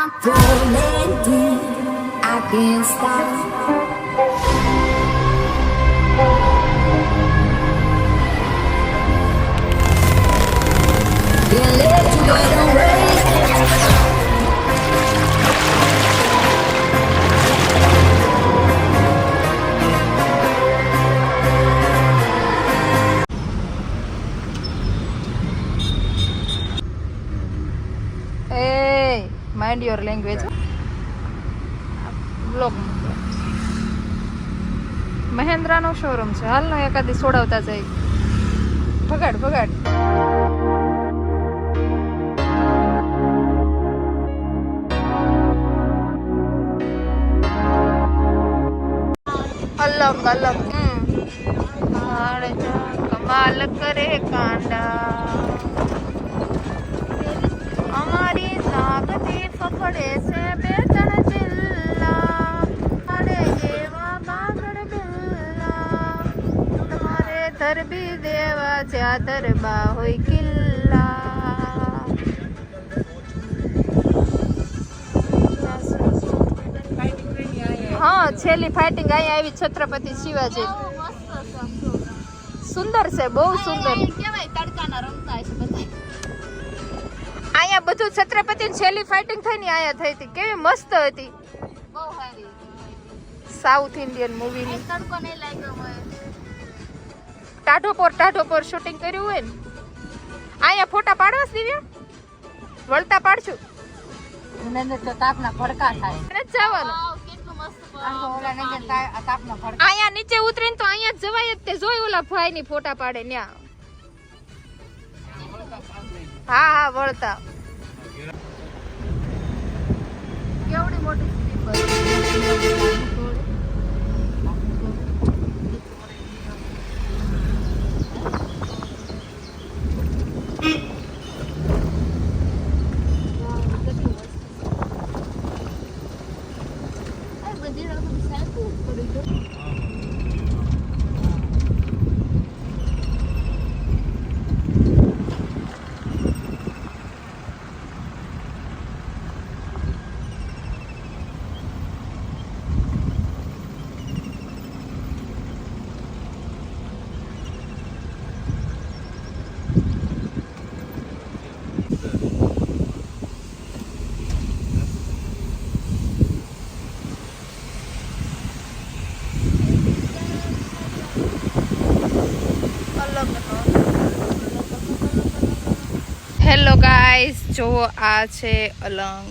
rolling deep, I can't stop. Can't let you get away. Hey, mind your language. બ્લોગ મહેન્દ્રાનો showroom છે. હાલનો એકાદી છોડાવતા જાય. ભગાડ ભગાડ. અલગ અલગ કમાલ કરે કાંડા અમારી નાગથી ફફડે છે બે ત્રણ જિલ્લા અરે એવા બાગડ બિલ્લા તમારે ધરબી દેવા જ્યાં દરબા હોય કિલ્લા. હા, છેલ્લી ફાઇટિંગ અહીંયા આવી છત્રપતિ શિવાજી. સુંદર છે, બહુ સુંદર. અહીંયા બધું છત્રપતિ છેલ્લી ફાઇટિંગ થઈ ને અહીંયા થઈ હતી. કેવી મસ્ત હતી. South Indian મૂવીની. ટાઢો પર શૂટિંગ કર્યું હોય ને. અહીંયા ફોટા પાડવા દિવ્યા વળતા પાડશું. અહીંયા નીચે ઉતરીને તો અહીંયા જવાય જ. તે જોઈ ઓલા ભાઈ ની ફોટા પાડે ન્યા. હા વળતા. કેવડી મોટી હેલો ગાઈસ, જો આ છે અલંગ.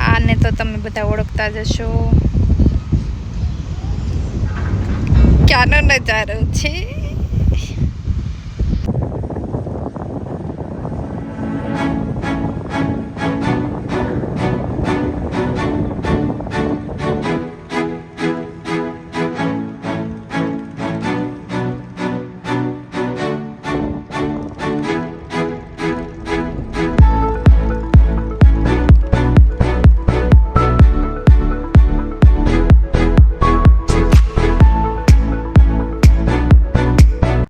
આને તો તમે બધા ઓળખતા જશો. ક્યાંનો નજારો છે.